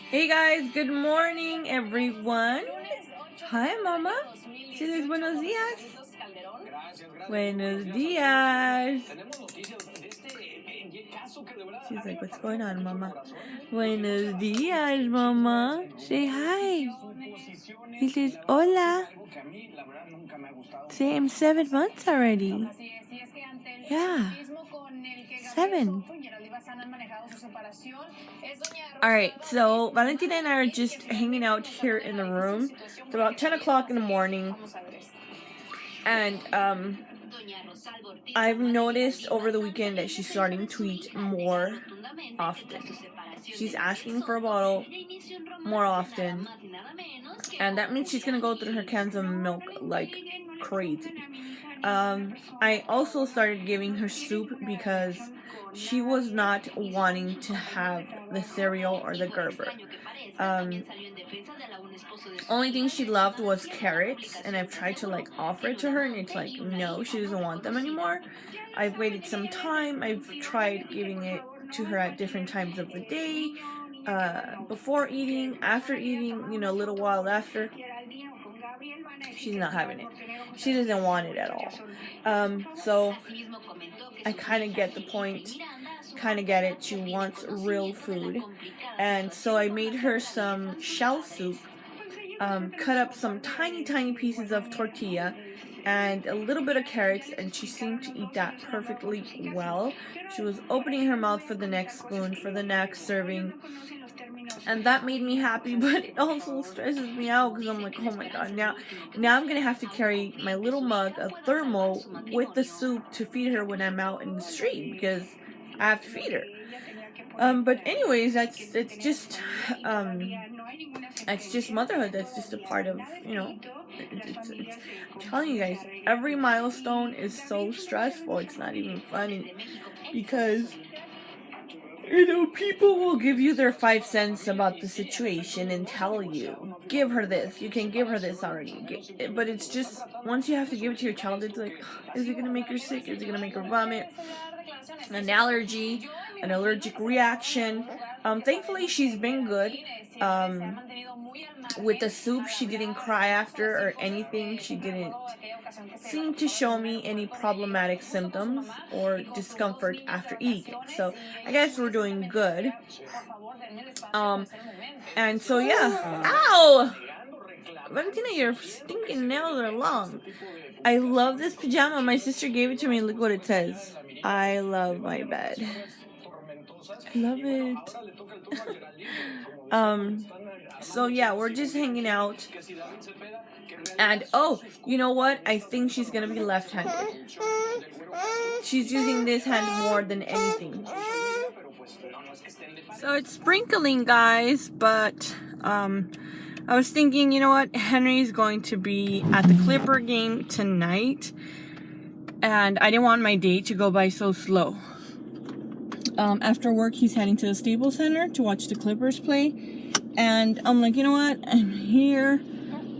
Hey guys, good morning everyone. Hi mama. She says buenos dias. Buenos dias. She's like, what's going on, mama? Buenos dias, mama. Say hi. He says, hola. Say, I'm 7 months already. Yeah. 7. Alright, so Valentina and I are just hanging out here in the room. It's about 10 o'clock in the morning. And I've noticed over the weekend that she's starting to eat more often. She's asking for a bottle more often. And that means she's gonna go through her cans of milk like crazy. I also started giving her soup because she was not wanting to have the cereal or the Gerber. Only thing she loved was carrots, and I've tried to like offer it to her, and it's like no, she doesn't want them anymore. I've waited some time. I've tried giving it to her at different times of the day, before eating, after eating, a little while after. She's not having it. She doesn't want it at all. So I kind of get the point, kind of get it. She wants real food. And so I made her some shell soup, cut up some tiny pieces of tortilla and a little bit of carrots, and she seemed to eat that perfectly well. She was opening her mouth for the next spoon, for the next serving, and that made me happy, but it also stresses me out because I'm like, oh my god, now I'm gonna have to carry my little mug of thermal with the soup to feed her when I'm out in the street because I have to feed her. But anyways, it's just motherhood. That's just a part of, I'm telling you guys, every milestone is so stressful. It's not even funny because people will give you their 5 cents about the situation and tell you, give her this, you can give her this already. But it's just, once you have to give it to your child, it's like, is it going to make her sick? Is it going to make her vomit? An allergy, an allergic reaction. Thankfully, she's been good. With the soup, she didn't cry after or anything. She didn't seem to show me any problematic symptoms or discomfort after eating it. So I guess we're doing good. And so yeah. Ow! Valentina, your stinking nails are long. I love this pajama. My sister gave it to me. Look what it says. I love my bed. I love it. So yeah, we're just hanging out. And oh, you know what? I think she's gonna be left-handed. She's using this hand more than anything. So it's sprinkling, guys, but I was thinking, you know what? Henry's going to be at the Clipper game tonight, and I didn't want my day to go by so slow. After work, he's heading to the Staples Center to watch the Clippers play, and I'm like, you know what? I'm here,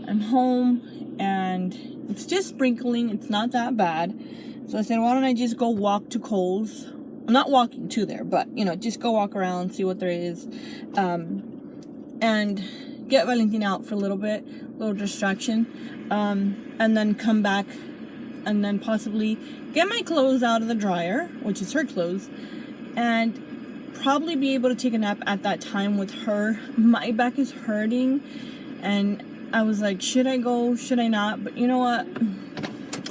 I'm home, and it's just sprinkling. It's not that bad. So I said, why don't I just go walk to Kohl's? I'm not walking to there, but, just go walk around, see what there is, and get Valentina out for a little bit, little distraction, and then come back, and then possibly get my clothes out of the dryer, which is her clothes, and probably be able to take a nap at that time with her. My back is hurting, and I was like, should I go, should I not? But you know what?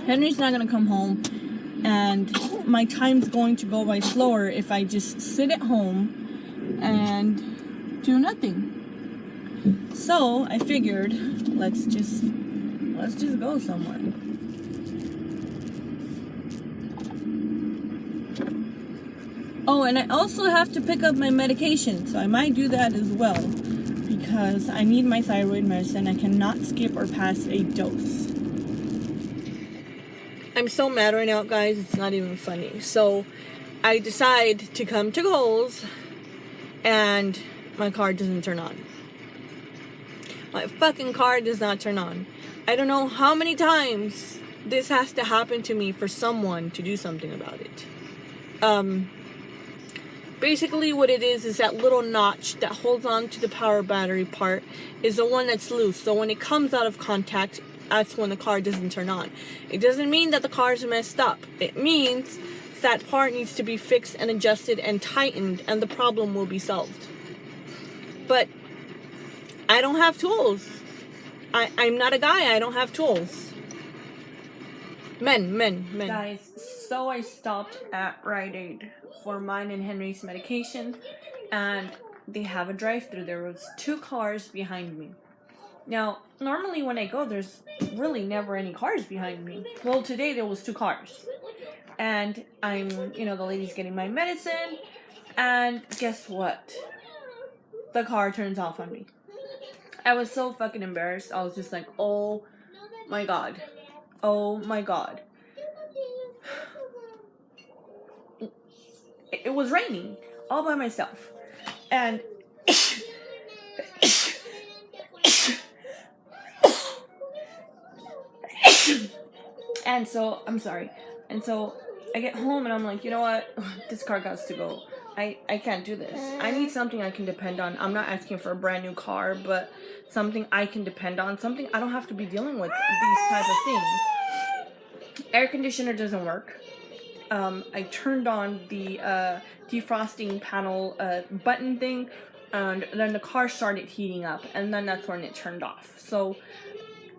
Henry's not gonna come home, and my time's going to go by slower if I just sit at home and do nothing. So I figured, let's just go somewhere. Oh, and I also have to pick up my medication, so I might do that as well, because I need my thyroid medicine. I cannot skip or pass a dose. I'm so mad right now, guys, it's not even funny. So I decide to come to Kohl's, and my car doesn't turn on. My fucking car does not turn on. I don't know how many times this has to happen to me for someone to do something about it. Basically what it is that little notch that holds on to the power battery part is the one that's loose. So when it comes out of contact, that's when the car doesn't turn on. It doesn't mean that the car's messed up. It means that part needs to be fixed and adjusted and tightened, and the problem will be solved. But I don't have tools. I'm not a guy. I don't have tools. Men. Guys, so I stopped at Rite Aid for mine and Henry's medication, and they have a drive-thru. There was 2 cars behind me. Now, normally when I go, there's really never any cars behind me. Well, today there was 2 cars. And I'm, the lady's getting my medicine, and guess what? The car turns off on me. I was so fucking embarrassed. I was just like, oh my god. Oh my god. It was raining all by myself. And and so, I'm sorry. And so I get home and I'm like, you know what? This car got to go. I can't do this. I need something I can depend on. I'm not asking for a brand new car, but something I can depend on. Something I don't have to be dealing with these type of things. Air conditioner doesn't work. I turned on the defrosting panel button thing, and then the car started heating up, and then that's when it turned off. So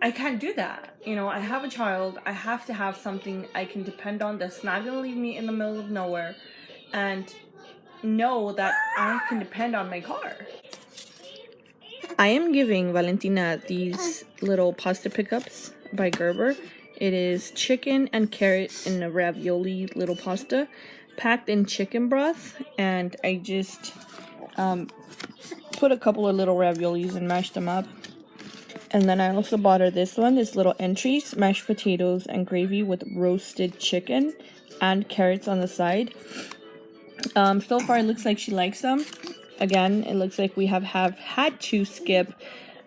I can't do that. I have a child. I have to have something I can depend on that's not going to leave me in the middle of nowhere, and know that I can depend on my car. I am giving Valentina these little pasta pickups by Gerber. It is chicken and carrot in a ravioli little pasta packed in chicken broth, and I just put a couple of little raviolis and mashed them up. And then I also bought her this little entries, mashed potatoes and gravy with roasted chicken and carrots on the side. So far it looks like she likes them. Again, it looks like we have had to skip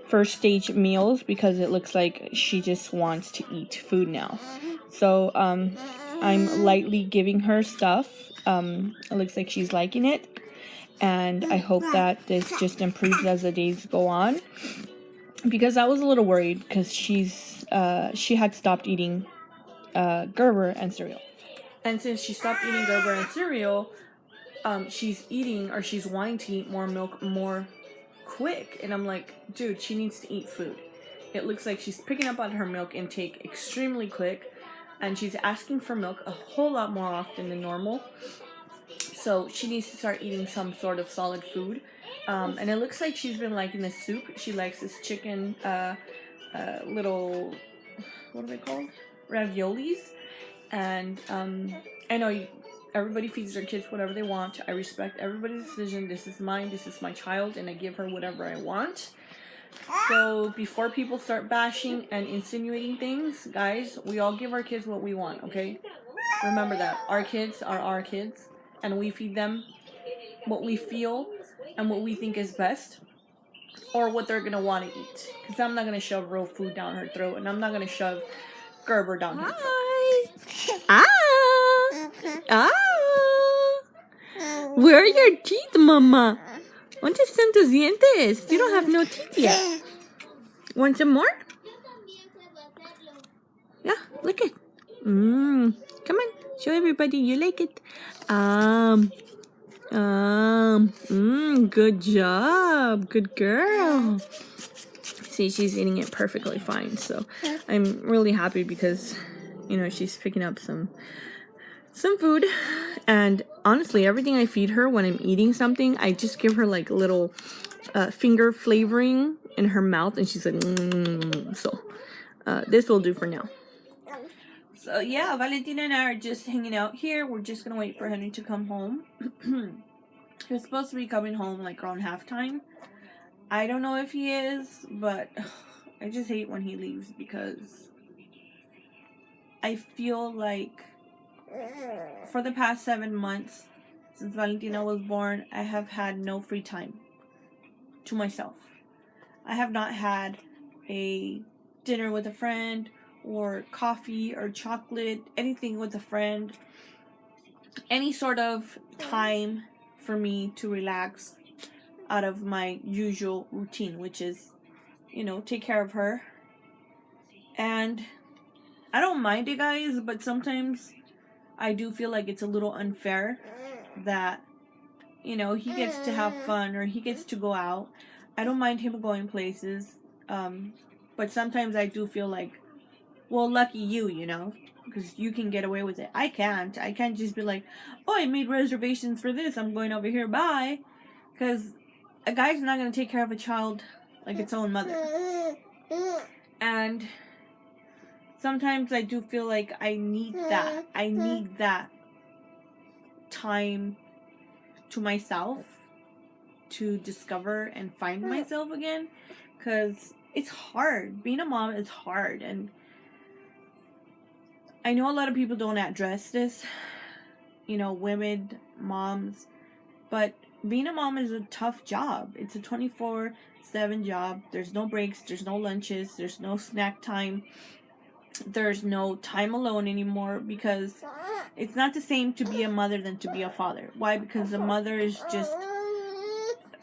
first stage meals because it looks like she just wants to eat food now. So I'm lightly giving her stuff. It looks like she's liking it, and I hope that this just improves as the days go on, because I was a little worried because she had stopped eating Gerber and cereal, and since she stopped eating Gerber and cereal, she's wanting to eat more milk more quick, and I'm like, dude, she needs to eat food. It looks like she's picking up on her milk intake extremely quick, and she's asking for milk a whole lot more often than normal. So she needs to start eating some sort of solid food. And it looks like she's been liking this soup. She likes this chicken little, what are they called? Raviolis. And I know everybody feeds their kids whatever they want. I respect everybody's decision. This is mine. This is my child, and I give her whatever I want. So before people start bashing and insinuating things, guys, we all give our kids what we want, okay? Remember that. Our kids are our kids, and we feed them what we feel and what we think is best, or what they're going to want to eat. Because I'm not going to shove real food down her throat, and I'm not going to shove Gerber down her throat. Where are your teeth, Mama? ¿Dónde están tus dientes? You don't have no teeth yet. Want some more? Yeah, lick it. Come on, show everybody you like it. Good job. Good girl. See, she's eating it perfectly fine. So I'm really happy because, she's picking up some food. And honestly, everything I feed her when I'm eating something, I just give her like little finger flavoring in her mouth, and she's like, So this will do for now. So yeah, Valentina and I are just hanging out here. We're just gonna wait for Henry to come home. He was supposed to be coming home like around halftime. I don't know if he is, but I just hate when he leaves because I feel like for the past 7 months since Valentina was born, I have had no free time to myself. I have not had a dinner with a friend, or coffee or chocolate, anything with a friend, any sort of time for me to relax out of my usual routine, which is, you know, take care of her. And I don't mind it, guys, but sometimes I do feel like it's a little unfair that, you know, he gets to have fun or he gets to go out. I don't mind him going places, but sometimes I do feel like, well, lucky you, you know, because you can get away with it. I can't. I can't just be like, oh, I made reservations for this, I'm going over here, bye. Because a guy's not going to take care of a child like its own mother. And sometimes I do feel like I need that. I need that time to myself to discover and find myself again. Because it's hard. Being a mom is hard. And I know a lot of people don't address this. You know, women, moms. But being a mom is a tough job. It's a 24/7 job. There's no breaks. There's no lunches. There's no snack time. There's no time alone anymore, because it's not the same to be a mother than to be a father. Why? Because a mother is just,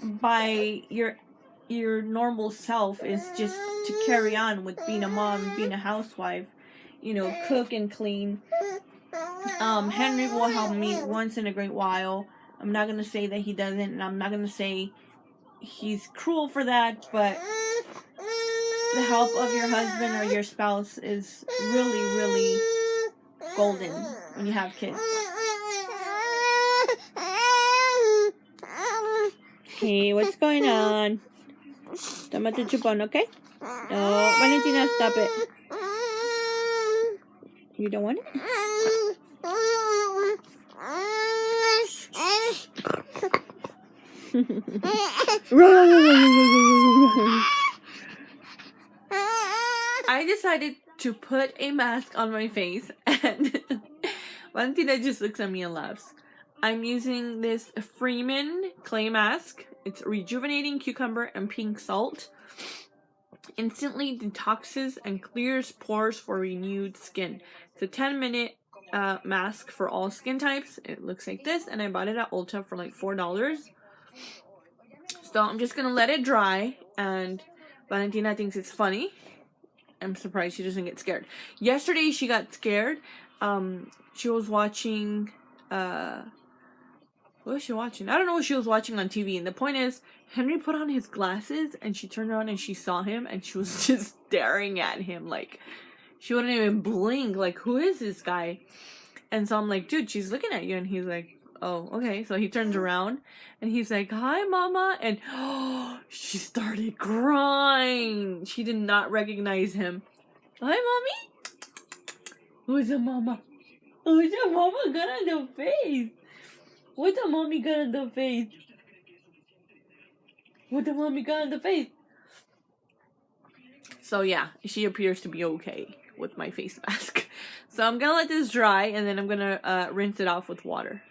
by your normal self, is just to carry on with being a mom, being a housewife, you know, cook and clean. Henry will help me once in a great while. I'm not going to say that he doesn't, and I'm not going to say he's cruel for that, but the help of your husband or your spouse is really, really golden when you have kids. Okay, what's going on? Tama to chupon, okay? No, Valentina, stop it. You don't want it? I decided to put a mask on my face, and Valentina just looks at me and laughs. I'm using this Freeman clay mask. It's rejuvenating cucumber and pink salt. Instantly detoxes and clears pores for renewed skin. It's a 10-minute mask for all skin types. It looks like this, and I bought it at Ulta for like $4. So I'm just gonna let it dry, and Valentina thinks it's funny. I'm surprised she doesn't get scared. Yesterday she got scared. She was watching, what was she watching? I don't know what she was watching on TV. And the point is, Henry put on his glasses and she turned around and she saw him and she was just staring at him. Like, she wouldn't even blink. Like, who is this guy? And so I'm like, dude, she's looking at you. And he's like, oh, okay. So he turns around and he's like, hi, mama. And she started crying. She did not recognize him. Hi, mommy. Who's a mama? Who's a mama got on the face? What the mommy got on the face? What the mommy got on the face? So yeah, she appears to be okay with my face mask. So I'm gonna let this dry, and then I'm gonna rinse it off with water.